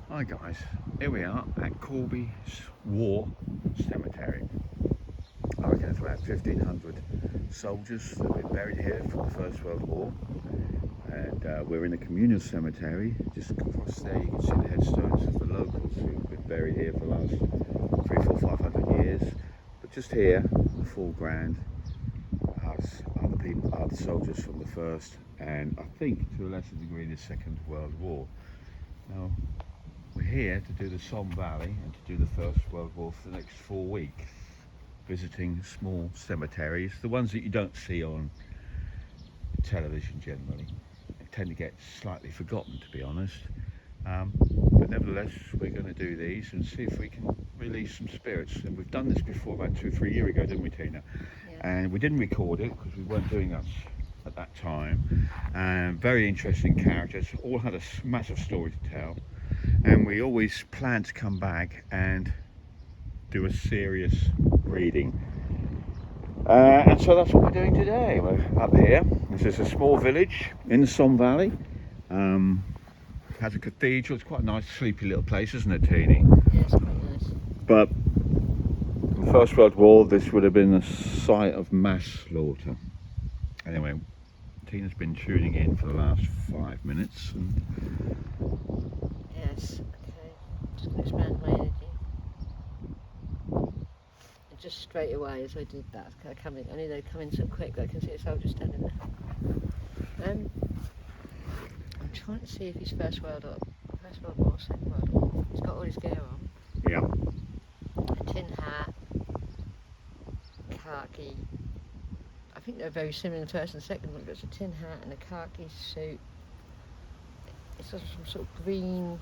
Hi guys, here we are at Corbie War Cemetery. I reckon it's about 1,500 soldiers that have been buried here from the First World War. And we're in the communal cemetery. Just across there you can see the headstones of the locals who've been buried here for the last 300, 400, 500 years. But just here, in the foreground, are the people, are the soldiers from the First and I think to a lesser degree the Second World War. Now, we're here to do the Somme Valley and to do the First World War for the next 4 weeks, visiting small cemeteries, the ones that you don't see on television generally. They tend to get slightly forgotten, to be honest. But nevertheless, we're going to do these and see if we can release some spirits. And we've done this before about 2 or 3 years ago, didn't we, Tina? Yeah. And we didn't record it because we weren't doing that at that time. Very interesting characters, all had a massive story to tell. And we always plan to come back and do a serious reading. And so that's what we're doing today. We're up here. This is a small village in the Somme Valley. Has a cathedral. It's quite a nice, sleepy little place, isn't it, Teeny? Yeah, it's quite nice. But in the First World War, this would have been a site of mass slaughter. Anyway, Tina's been tuning in for the last 5 minutes. And Yes, okay. Just going to expand my energy. And just straight away as I did that, I come in. I knew they'd come in so quick that I can see a soldier standing there. I'm trying to see if he's First World War, Second World War. He's got all his gear on. yeah, A tin hat, khaki. I think they're very similar in the first and second one, but it's a tin hat and a khaki suit. It's some sort of green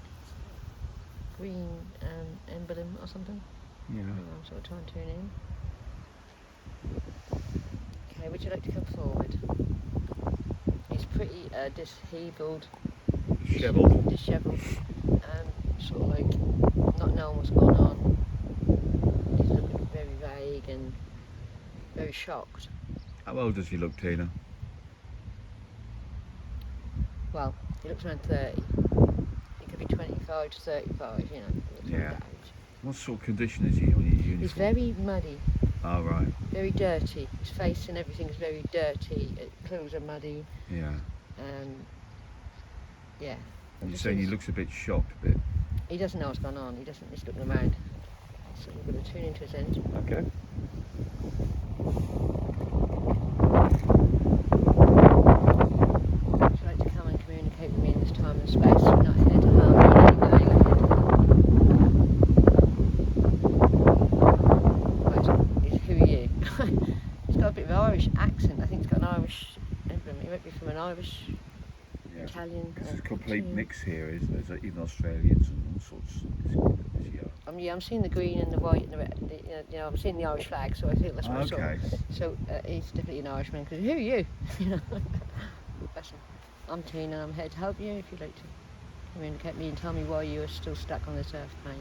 emblem or something. yeah. I'm sort of trying to tune in. Okay, would you like to come forward? He's pretty dishevelled, dishevelled, sort of like not knowing what's going on. He's looking very vague and very shocked. How old does he look, Tina? Well, he looks around 30. He could be 25 to 35, you know. Yeah. That age. What sort of condition is he on his uniform? He's very muddy, Oh, right. very dirty. His face and everything is very dirty. Clothes are muddy. Yeah. Yeah. You're saying he looks a bit shocked, a bit. He doesn't know what's going on. He doesn't. He's looking around. So we're going to tune into his end. Okay. Would you like to come and communicate with me in this time and space? We're not here to harm you in any way. Right. Who are you? He's got a bit of an Irish accent. I think he's got an Irish emblem. He might be from an Irish, Yeah. Italian. Because there's a complete tune. mix here, isn't there? There's even Australians and all sorts. Yeah, I'm seeing the green and the white and the red. You know, I'm seeing the Irish flag, so I think that's what I saw. Okay. So he's definitely an Irishman. Because who are you? You know. Bless him. I'm Tina. I'm here to help you. If you'd like to communicate with me and tell me why you are still stuck on this earth plane,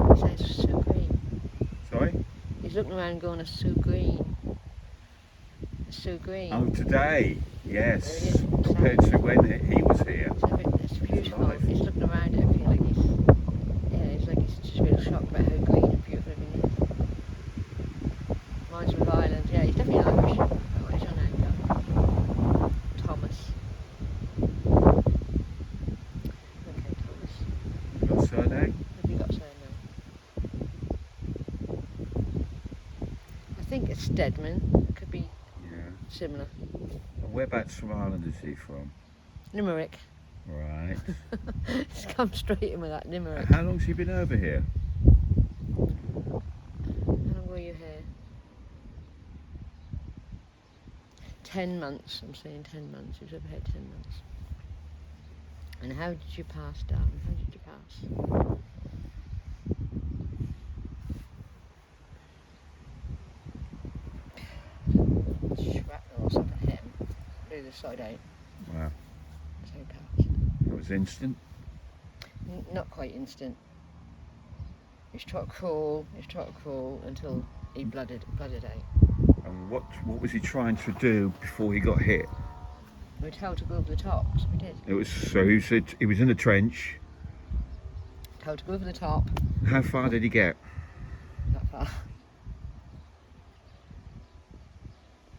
please. He says it's so green. Sorry? He's looking around going, it's so green. It's so green. Oh, today. Yes. There he is. Compared to when he was here. It's beautiful. alive. He's looking around at everything like he's just really shocked about how green and beautiful everything is. Reminds him of Ireland. Yeah, he's definitely Irish. Oh, what is your name, John? Thomas. Okay, Thomas. Got a surname? Have you got a surname? I think it's Stedman. It could be Yeah. similar. And whereabouts from Ireland is he from? Limerick. Right. Just come straight in with that Limerick. How long's he been over here? How long were you here? 10 months. I'm saying 10 months. He was over here 10 months. And how did you pass, darling? How did you pass? Shrapnel or something hit him. Blew the side out. Wow. So he passed. It was instant. Not quite instant. He was trying to crawl until he blooded out. And what was he trying to do before he got hit? We were told to go over the top, so we did. It was so he was in a trench. Told to go over the top. How far did he get? Not far.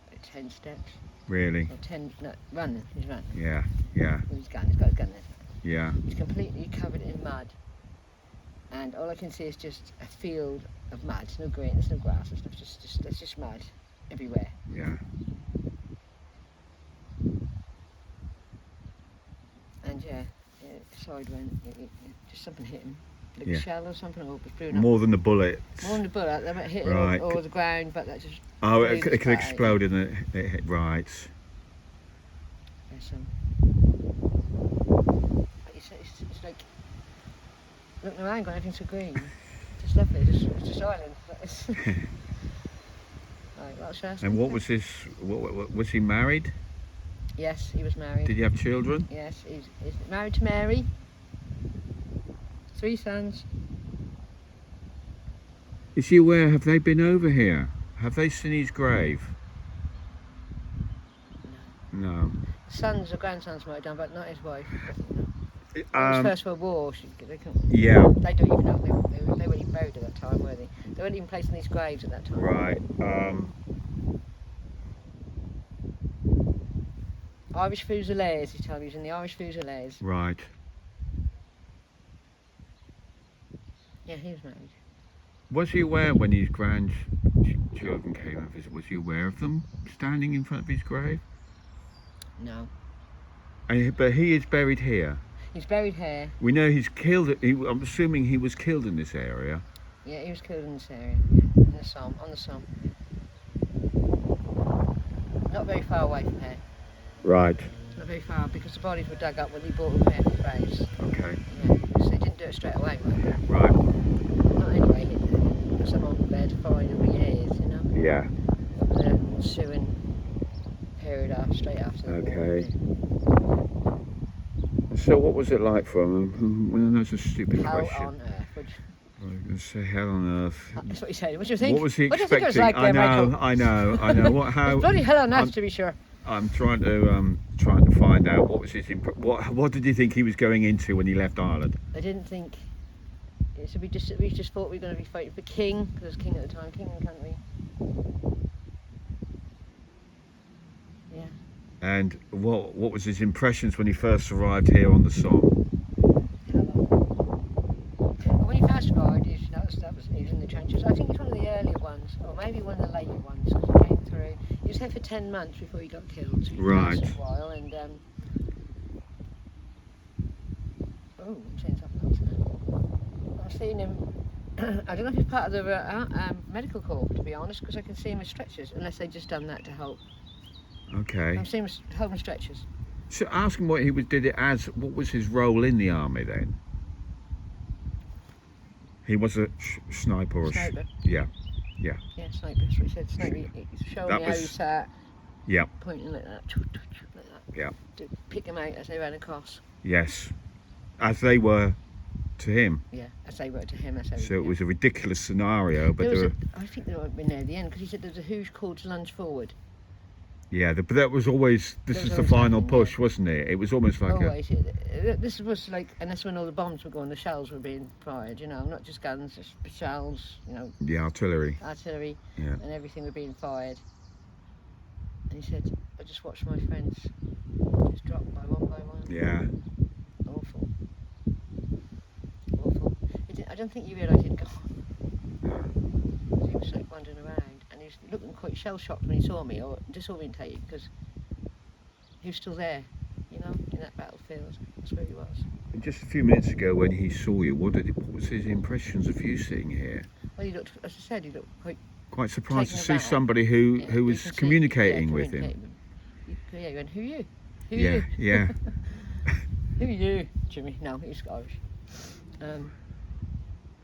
About 10 steps. Really? Or 10, no, running, he's running. Yeah, yeah, He's got his gun there. yeah. He's completely covered in mud. And all I can see is just a field of mud. There's no green, there's no grass, there's just mud everywhere. Yeah. And yeah, side went, just something hit him. Like Yeah. a shell or something, or it was blown up. More than the bullet. More than the bullet, they might hit Right. it or the ground, but that just... Oh, blew it the could spot out. explode in it. Right. Yeah, so... It's like... Looking around, going, everything's so green. Just lovely, it's just island. Right, what's yours? And what was his? What was he married? Yes, he was married. Did he have children? Yes, he's married to Mary. 3 sons. Is he aware? Have they been over here? Have they seen his grave? No. Sons or grandsons might have done, but not his wife. It was First World War. Yeah. They don't even know. They weren't even buried at that time, were they? They weren't even placed in these graves at that time. Right. Irish fusiliers, he told me. He was in the Irish fusiliers. Right. Yeah, he was married. Was he aware when his grandchildren came and visited? Was he aware of them standing in front of his grave? No. But he is buried here. He's buried here. We know he's killed. I'm assuming he was killed in this area. Yeah, he was killed in this area. In the Somme, on the Somme. Not very far away from here. Right. Not very far, because the bodies were dug up when he brought them here for graves. Okay. Yeah, so they didn't do it straight away, right? Right. Not anyway, someone was there to find him for years, you know? Yeah. The ensuing period straight after the war. Okay. So what was it like for him? Well, that's a stupid Hell question. on earth, which... I'm going to say hell on earth. That's what he said. What do you think? What was he What do you think it was expecting? like there, Michael? I know. What? How? It's bloody hell on earth, to be sure. I'm trying to find out what was his what did you think he was going into when he left Ireland? I didn't think... So we just thought we were going to be fighting for king, because it was king at the time, king and country. Yeah. And what was his impressions when he first arrived here on the Somme? When he first arrived, he was in the trenches. I think he's one of the earlier ones, or maybe one of the later ones, because he came through. He was here for 10 months before he got killed, so he was Right. there for a while, and oh, I'm saying something else now. I've seen him, I don't know if he's part of the medical corps, to be honest, because I can see him with stretchers, unless they just done that to help. Okay. I've seen him holding stretchers. So ask him what he did it as. What was his role in the army then? He was a sniper or Sniper. Yeah, Yeah, sniper, that's what he said. Sniper, he's showing That me how was- he sat, yeah, pointing like that, like that. yeah, To pick them out as they ran across. yes, as they were to him. Yeah, as they were to him, as they So it was a ridiculous scenario, but I think they might have been there at the end, because he said there's a huge call to lunge forward. but that was always, this That is was the always final happening, push, wasn't it? It was almost like Always. This was like, and that's when all the bombs were going, the shells were being fired, you know, not just guns, just shells, you know, the artillery. artillery, Yeah. and everything were being fired. And he said, I just watched my friends just drop by one. Yeah. Awful. Awful. I don't think you realise he'd gone. He was like wandering around, and he was looking quite shell-shocked when he saw me, or disorientated, because he was still there, you know, in that battlefield. That's where he was. Just a few minutes ago when he saw you, what was his impressions of you sitting here? Well, he looked, as I said, he looked Quite surprised to Taken see aback. somebody who was communicating with him. Yeah, he went, who are you? Who are Yeah, you? yeah. Who are you, Jimmy? No, he's Irish.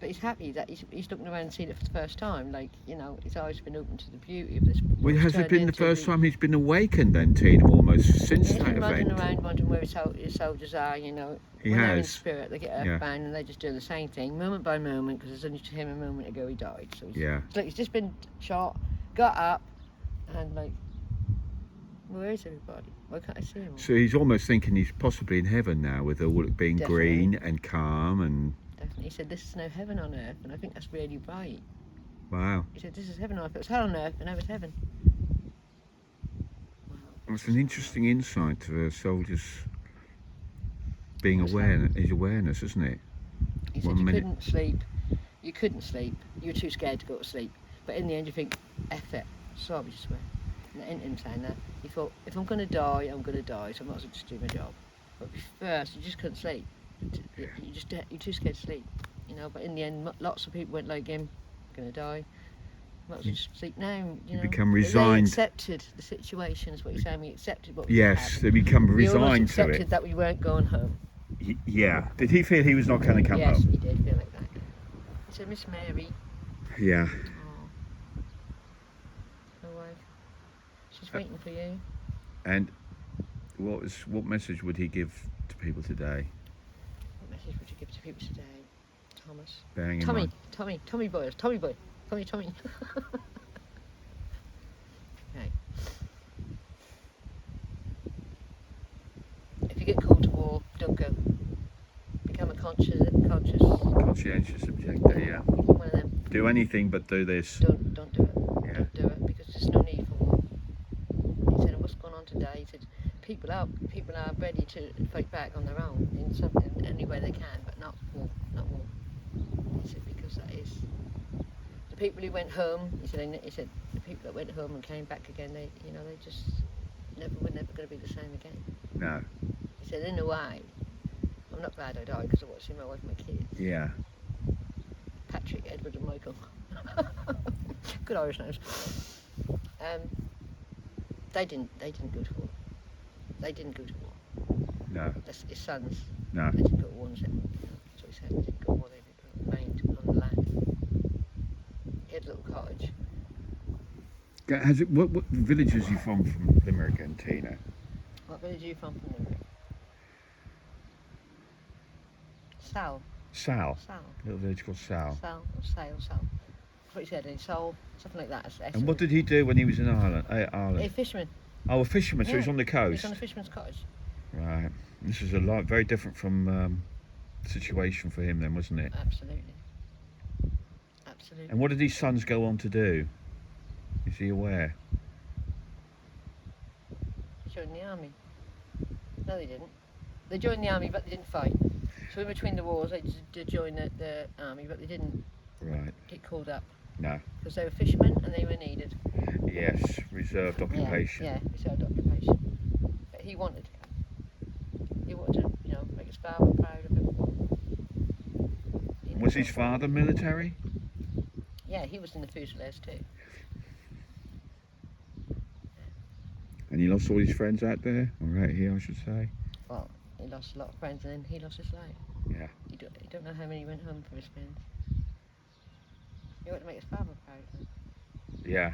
But he's happy that he's looking around and seen it for the first time. Like, you know, his eyes have been opened to the beauty of this. Well, has it turned been the into first time he's been awakened then, Tina, almost since He's that been running event? around wondering where his soldiers are, you know. He when they're in has. spirit, they get Yeah. earthbound and they just do the same thing, moment by moment, because it's only to him a moment ago he died. So Yeah. it's like he's just been shot, got up, and like Where is everybody? Why can't I see them all? So he's almost thinking he's possibly in heaven now, with all it being Definitely. green and calm and. Definitely. He said, this is no heaven on earth, and I think that's really right. Wow. He said, this is heaven on earth. It was hell on earth, and now it's heaven. Wow. It's an interesting insight to a soldier's being What's his awareness, isn't it? He said 1 you minute. couldn't sleep. You couldn't sleep. You were too scared to go to sleep. But in the end, you think, F it. Sorry to swear. And in him saying that, he thought, if I'm going to die, I'm going to die, so I might as well just do my job. But first, you just couldn't sleep. You're too scared to sleep. You know, but in the end, lots of people went like him, going to die. Might as well just sleep now. You know, become But resigned. They accepted the situation, is what you're saying. We accepted what we Yes, had. they become We almost resigned to accepted it. that we weren't going home. Yeah. Did he feel he was not going to come Yes, home? he did feel like that. He said, Miss Mary. Yeah. Oh. My wife. She's waiting for you. And what message would he give to people today? What message would you give to people today? Thomas. Bearing in Tommy mind. boy. Tommy boy. Tommy. Okay. If you get called to war, don't go. Become a conscientious. Conscientious objector, yeah. Become one of them. Do anything but do this. Don't do it. Yeah. Don't do it because there's no need for war. He said, what's going on today? He said, people are ready to fight back on their own in any way they can, but not war. He said, because that is the people who went home. He said the people that went home and came back again. They just were never going to be the same again. No. He said, in a way, I'm not glad I died because I watched my wife and my kids. Yeah. Patrick, Edward, and Michael. Good Irish names. They didn't go to war. They didn't go to war. No. That's his sons. No. They didn't go to war. That's what he said. They didn't go to war. They remained on the land. He had a little cottage. What village is he from Limerick and Tina? What village are you from Limerick? Sal. Sal. Sal. A little village called Sal. Sal. Or Sale. Sal. That's what he said. Sal. Something like that. And what did he do when he was in Ireland? A fisherman. Oh, a fisherman, so Yeah. he's on the He coast. was on a fisherman's cottage. Right. This is a lot very different from situation for him then, wasn't it? Absolutely. Absolutely. And what did his sons go on to do? Is he aware? They joined the army. No, they didn't. They joined the army, but they didn't fight. So in between the wars, they did join the army, but they didn't Right. get called up No. because they were fishermen and they were needed. Yes. Reserved occupation. Yeah, reserved occupation. But he wanted to come. He wanted to, make his father proud of him. Was his father military? Yeah, he was in the fusillers too. And he lost all his friends out there? Or right here, I should say. Well, he lost a lot of friends and then he lost his life. Yeah. You don't know how many went home for his friends. He wanted to make his father proud of him. Yeah.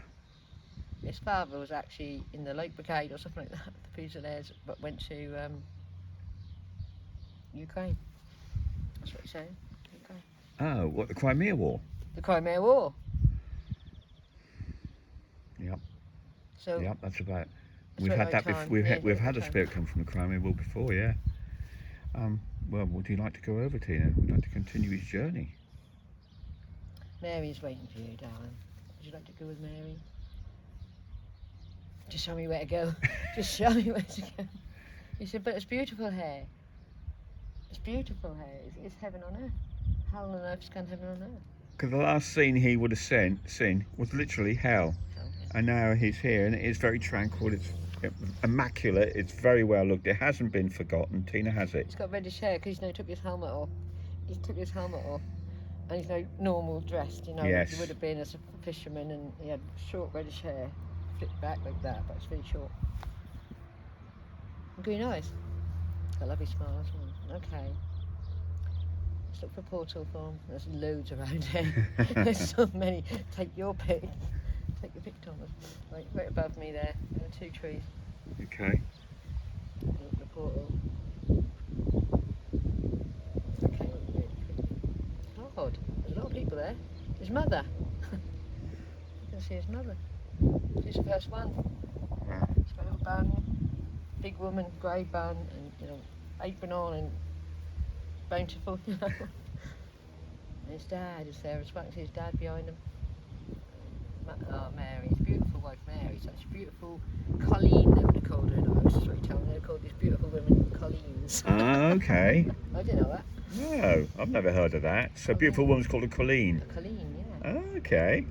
His father was actually in the Light Brigade or something like that, the Fusiliers, but went to Ukraine. That's what he's saying. Ukraine. Oh, what, the Crimea War? The Crimea War. Yep. So Yep, that's about. That's We've right had by that time, before. yeah, We've right had by a time. spirit come from the Crimea War before, yeah. Well, would you like to go over, Tina? Would you like to continue his journey? Mary's waiting for you, darling. Would you like to go with Mary? Just show me where to go. Just show me where to go. He said, but it's beautiful here. It's beautiful here. It's heaven on earth. Hell on earth is kind of heaven on earth. Because the last scene he would have seen was literally hell. So, yeah. And now he's here, and it is very tranquil. It's immaculate. It's very well looked. It hasn't been forgotten. Tina has it. He's got reddish hair because he took his helmet off. He took his helmet off. And he's normal dressed, Yes. He would have been as a fisherman, and he had short reddish hair, flipped back like that, but it's very short. And green eyes. Got a lovely smile as well. Okay. Let's look for a portal for him. There's loads around here. There's so many. Take your pick. Take your pick, Thomas. Right above me there are 2 trees. Okay. Look the portal. Okay, really pretty. Lord, there's a lot of people there. His mother. You can see his mother. She's the first one. Wow. She's got a little bun, big woman, grey bun, and apron on and bountiful, And his dad is there, respecting his dad behind him. Mary, his beautiful wife Mary, such a beautiful Colleen, they would have called her in Irish storytelling. They called these beautiful women Colleens. Ah, okay. I didn't know that. No, I've never heard of that. So, beautiful woman's called a Colleen. A Colleen, yeah. Okay.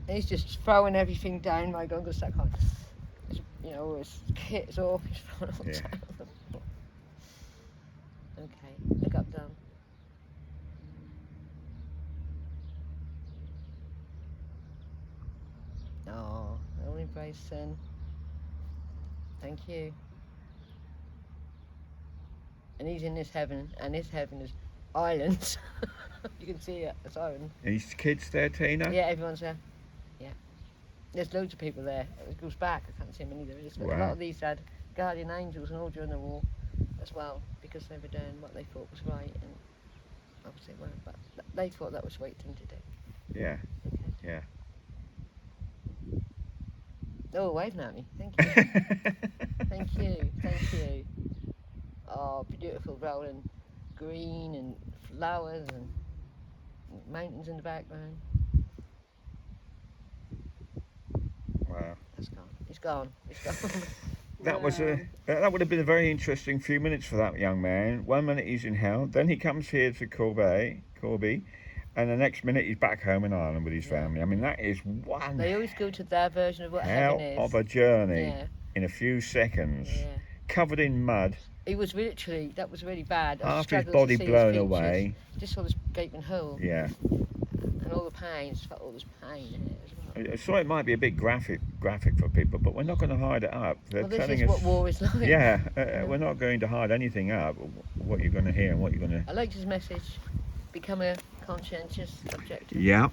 And he's just throwing everything down. My God, that kind of, his kit's off, he's throwing all down. Okay, look up, down. Oh, I'll embrace son. Thank you. And he's in this heaven, and this heaven is islands. You can see it, it's island. These kids there, Tina? Yeah, everyone's there. Yeah. There's loads of people there. It goes back, I can't see how many there is. But Wow. a lot of these had guardian angels and all during the war as well, because they were doing what they thought was right, and obviously weren't, but they thought that was the right thing to do. Yeah, Okay. yeah. Oh, waving at me. Thank you. Thank you. Thank you. Oh, beautiful rolling green and flowers and mountains in the background. Wow. That's gone. It's gone. It's gone. That was that would have been a very interesting few minutes for that young man. 1 minute he's in hell, then he comes here to Corbie, and the next minute he's back home in Ireland with his family. I mean, that is one They always go to their version of what hell heaven is. of a journey Yeah. in a few seconds, Yeah. covered in mud, It was literally, that was really bad. I half his struggled body to see blown his features. away. Just saw this gaping hole. Yeah. And all the pain, just felt all this pain in it as well. So it might be a bit graphic for people, but we're not going to hide it up. They're Well, this telling is us, what war is like. yeah, we're not going to hide anything up. What you're going to hear and what you're going to. I liked his message. Become a conscientious objective. Yeah.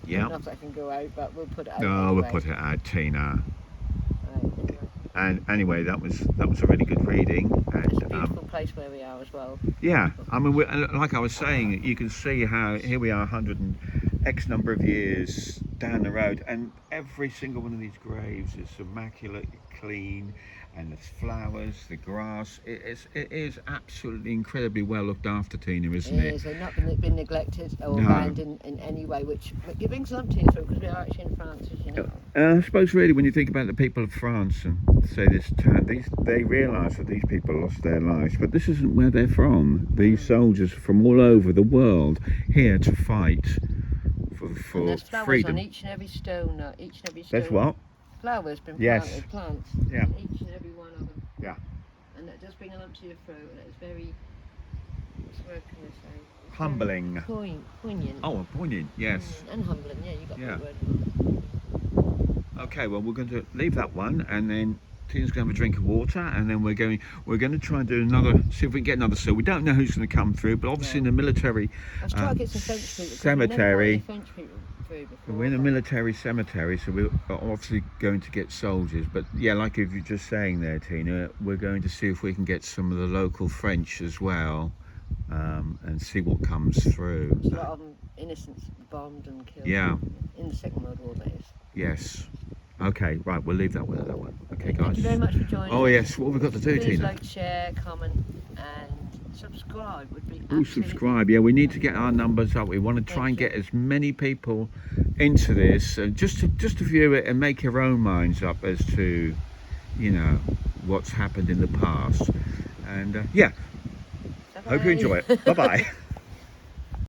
Yeah. Not that I can go out, but we'll put it out. No, anyway. we'll put it out, Tina. Right, anyway. And anyway, that was a really good reading. And, It's a beautiful place where we are as well. yeah, I mean, like I was saying, you can see how here we are, 100 and X number of years down the road, and every single one of these graves is immaculate, clean, and there's flowers, the grass. It is absolutely incredibly well looked after, Tina, isn't it? It is. They've not been neglected or No. abandoned in any way, which it brings lump tears through, because we are actually in France, as you know. I suppose really when you think about the people of France and say this town, they realise that these people lost their lives, but this isn't where they're from. These soldiers from all over the world here to fight for And there's flowers freedom. on each and every stone. Each and every stone. There's what? Flowers been Yes. planted, plants. Yeah. Each and every one of them. Yeah. And that does bring a lump to your throat, and it's very, what's the word can I say? It's Humbling. very poignant. Oh, poignant, yes. And humbling, yeah, you got Yeah. the word. Okay, well we're going to leave that one, and then Tina's going to have a drink of water, and then we're going to try and do another, see if we can get another. So we don't know who's going to come through, but obviously in the military Let's try to get some French people. 'cause cemetery. we've never got any French people through before. We're in a military cemetery, so we're obviously going to get soldiers. But yeah, like you were just saying there, Tina, we're going to see if we can get some of the local French as well, and see what comes through. There's a lot of them innocents bombed and killed. Yeah. In the Second World War, that is. Yes. Okay, right, we'll leave that one at that one. Okay, guys. Thank you very much for joining Oh us. yes, what have we got to do, Please Tina? like, share, comment, and subscribe would be Oh, absolutely... subscribe. Yeah, we need to get our numbers up. We want to try and get as many people into this, just to view it and make your own minds up as to, what's happened in the past. And yeah, hope you enjoy it. Bye bye.